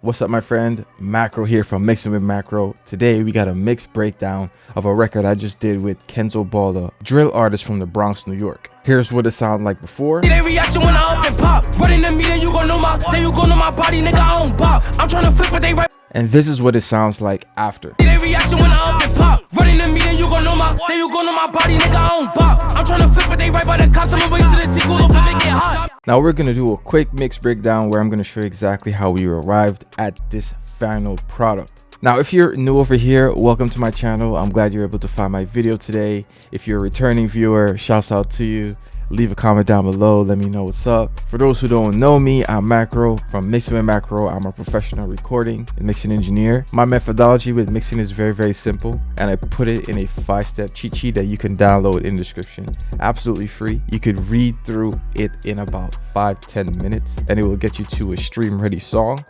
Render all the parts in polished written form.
What's up, my friend? Macro here from Mixing with Macro. Today we got a mixed breakdown of a record I just did with Kenzo, Balla, drill artist from the Bronx, New York. Here's what it sounded like before. They reaction when I up and pop. Running the meeting, you gon' know my, then you gon' know my body, nigga, I don't bop. I'm tryna flip but they right. And this is what it sounds like after. They reaction when I up and pop. Running the meeting, you gon' know my, then you gon' know my body, nigga, I don't bop. I'm tryna flip but they right by the cops, I'ma wait to the sequel, don't make it hot. Now we're gonna do a quick mix breakdown where I'm gonna show you exactly how we arrived at this final product. Now, if you're new over here, welcome to my channel. I'm glad you're able to find my video today. If you're a returning viewer, shouts out to you. Leave a comment down below, let me know what's up. For those who don't know me, I'm Macro from Mixing with Macro. I'm a professional recording and mixing engineer. My methodology with mixing is very simple, and I put it in a 5-step cheat sheet that you can download in the description. Absolutely free. You could read through it in about 5-10 minutes, and it will get you to a stream ready song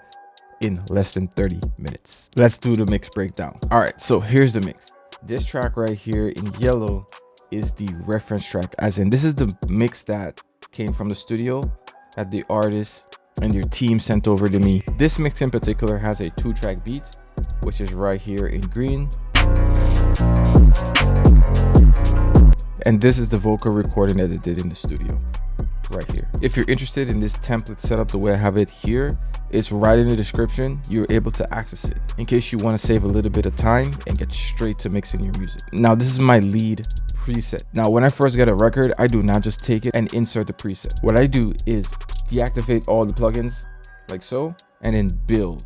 in less than 30 minutes. Let's do the mix breakdown. All right, so here's the mix. This track right here in yellow is the reference track, as in this is the mix that came from the studio that the artist and their team sent over to me. This mix in particular has a 2-track beat, which is right here in green, and this is the vocal recording that they did in the studio right here. If you're interested in this template setup the way I have it here, it's right in the description. You're able to access it in case you want to save a little bit of time and get straight to mixing your music. Now, this is my lead preset. Now, when I first get a record, I do not just take it and insert the preset. What I do is deactivate all the plugins like so, and then build,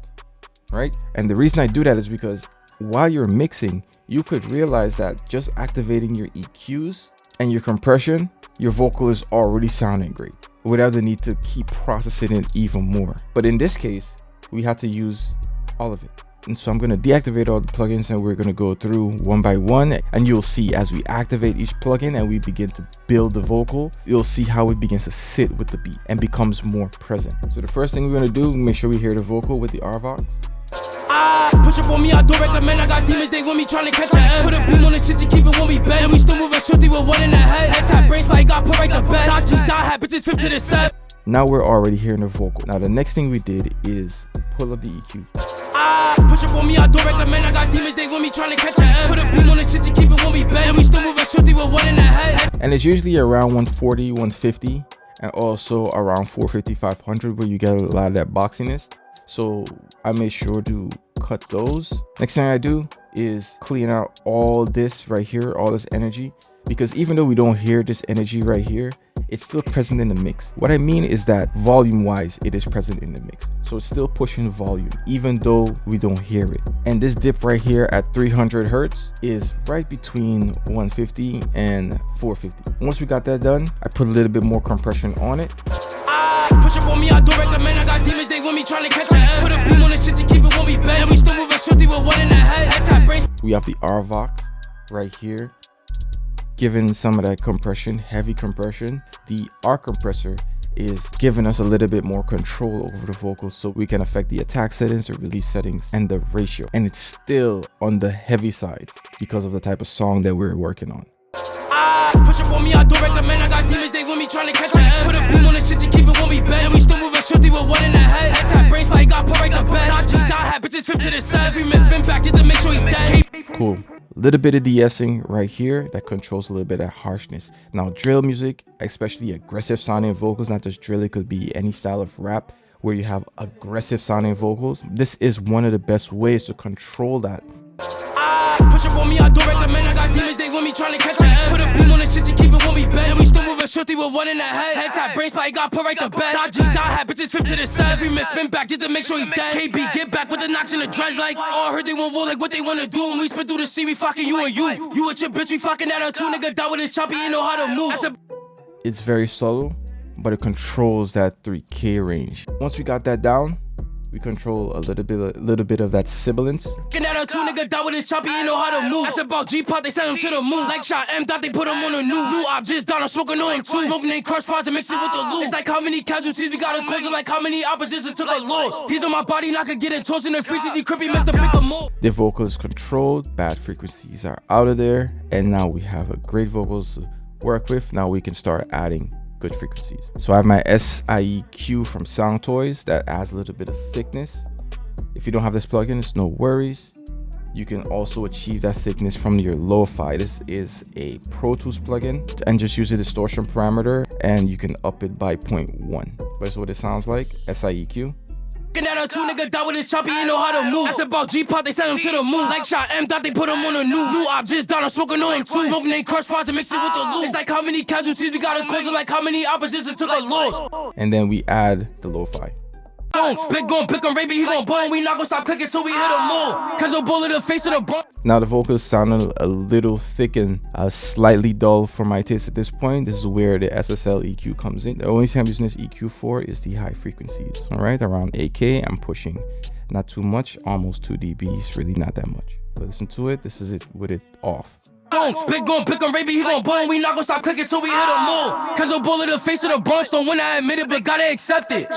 right? And the reason I do that is because while you're mixing, you could realize that just activating your EQs and your compression, your vocal is already sounding great without the need to keep processing it even more. But in this case, we had to use all of it. And so I'm going to deactivate all the plugins, and we're going to go through one by one, and you'll see as we activate each plugin and we begin to build the vocal, you'll see how it begins to sit with the beat and becomes more present. So the first thing we're going to do, make sure we hear the vocal with the RVox. Push up on me, I don't recommend. I got demons, they want me trying to catch a end. Put a beam on the shit, you keep it when we bend. And we still moving swiftly with one in the head. Head tap brains like I put right the best. I just die, hat, bitches trip to the set. Now we're already hearing the vocal. Now the next thing we did is pull up the EQ. Push up on me, I don't recommend. I got demons, they want me trying to catch a end. Put a beam on the shit, you keep it when we bend. And we still moving swiftly with one in the head. And it's usually around 140, 150, and also around 450, 500 where you get a lot of that boxiness. So I made sure to cut those. Next thing I do is clean out all this right here, all this energy, because even though we don't hear this energy right here, it's still present in the mix. What I mean is that volume wise, it is present in the mix. So it's still pushing volume, even though we don't hear it. And this dip right here at 300 Hertz is right between 150 and 450. Once we got that done, I put a little bit more compression on it. Push up on me, I don't recommend. I got demons, they want me trying to catch a end. Put a beam on the shit, you keep it when we bend. And we still moving swiftly with one in the head. Head tap brains. We have the RVox right here, giving some of that compression, heavy compression. The R compressor is giving us a little bit more control over the vocals, so we can affect the attack settings, the release settings, and the ratio. And it's still on the heavy side because of the type of song that we're working on. Push up on me, I don't recommend. I got demons, they want me trying to catch a end. Put a beam on the shit, you keep it when we bend. And we still moving swiftly with one in the head. Head tap brains like I put right the best. I just die, hat, bitches trip to the set. Every miss spin back just to make sure he dead. Cool. Little bit of de-essing right here that controls a little bit of harshness. Now, drill music, especially aggressive sounding vocals, not just drill, it could be any style of rap where you have aggressive sounding vocals. This is one of the best ways to control that. Push up on me, I don't recommend. I got demons, they want me trying to catch a end. Put a beam on the shit, you keep it when we bend. And we still moving swiftly with one in the head. Head tap brains like I put right the best. I just die, hat, bitches trip to the set. Every miss spin back just to make sure he dead. KB get back with the knocks in the dredge like, oh, I heard they want war like what they want to do. And we spin through the sea, we fucking you and you. You with your bitch, we fucking at her too. Nigga die with his choppy, ain't know how to move. It's very subtle, but it controls that 3K range. Once we got that down, we control a little bit of that sibilance. Nigga die with his choppy, ain't know how to move. That's about G-Pop, they send him to the moon. Like shot M, thought they put him on the new objects down, I'm smoking on him too. Smoking they crush fries and mix it with the loot. It's like how many casualties we gotta close it, like how many oppositions took a loss. These on my body, not gonna get in toast in the freezes, the creepy mess to pick them up. The vocal is controlled, bad frequencies are out of there, and now we have a great vocals to work with. Now we can start adding good frequencies. So I have my SIEQ from Sound Toys that adds a little bit of thickness. If you don't have this plugin, it's no worries. You can also achieve that thickness from your lo-fi. This is a Pro Tools plugin, and just use the distortion parameter and you can up it by 0.1. That's what it sounds like. SIEQ. That a two nigga die with his choppy, you know how to move. That's about G-pop, they send him to the moon. Like shot M, thought they put him on a new objects down, I'm smoking on him too. Smoking they crush fries and mix it with the loot. It's like how many casualties we gotta close it, like how many oppositions took a loss. And then we add the lo-fi. Big gon' pick him, Raby, he gon' bone. We not gon' stop clicking till we hit him more. Kenzo bullet the face of the bro. Now the vocals sounded a little thick and slightly dull for my taste at this point. This is where the SSL EQ comes in. The only thing I'm using this EQ for is the high frequencies. All right, around 8K, I'm pushing not too much, almost 2 dBs, really not that much. But listen to it, this is it with it off. Big gon' pick him, Raby, he gon' bone. We not gon' stop clicking till we hit him more. Kenzo bullet the face of the Bronx, don't win, I admit it, but gotta accept it.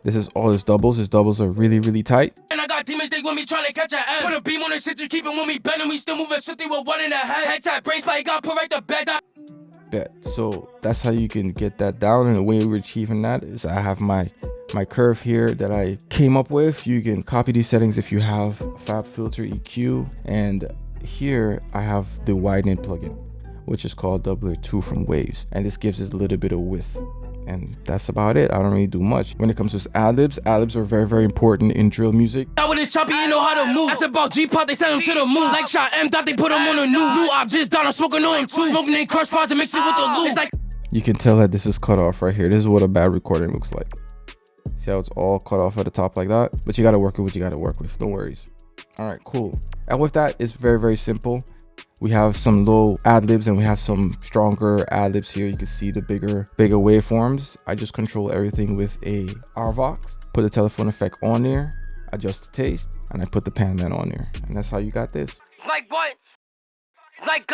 This is all his doubles. His doubles are really, really tight. And I got demons, they want me trying to catch a M. Put a beam on the shit, you keep it when we bend, and we still moving shit, they with one in the head. Head tap, brain spike, got put right to bed. Bet. So that's how you can get that down. And the way we're achieving that is I have my curve here that I came up with. You can copy these settings if you have Fab Filter EQ. And here I have the widening plugin, which is called Doubler 2 from Waves. And this gives us a little bit of width. And that's about it. I don't really do much. When it comes to ad-libs are very, very important in drill music. That with his choppy, you know how to move. That's about G-pop, they send him to the moon. Like shot M, thought they put him on a new objects down, I'm smoking on him too. Smoking they crush fries and mix it with the loot. It's like you can tell that this is cut off right here. This is what a bad recording looks like. See how it's all cut off at the top like that? But you gotta work with what you gotta work with. No worries. All right, cool. And with that, it's very, very simple. We have some low ad-libs and we have some stronger ad-libs here. You can see the bigger waveforms. I just control everything with a RVox. Put the telephone effect on there, adjust the taste, and I put the pan man on there. And that's how you got this. Like what? Like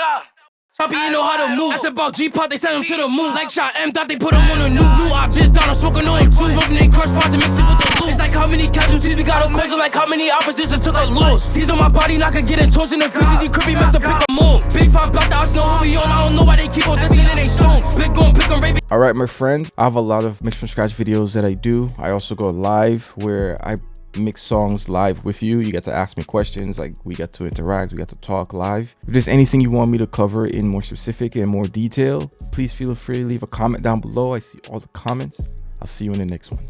Choppy, you know how to move. That's about G-pop, they send him to the moon. Like shot M, thought they put him on a new objects down, I'm smoking on him too. Smoking they crush fries and mix it with the loot. It's like how many casualties we gotta close it, like how many oppositions took a loss. These on my body, not gonna get in choice in the future. You creepy mess to pick a move. Big 5 black dots, know who we on. I don't know why they keep on dissing it, ain't shown. Big gon' pick on Raven. All right, my friend, I have a lot of mix from scratch videos that I do. I also go live where I mix songs live with you. You get to ask me questions, like we get to interact, we get to talk live. If there's anything you want me to cover in more specific and more detail, please feel free to leave a comment down below. I see all the comments. I'll see you in the next one.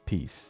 Peace.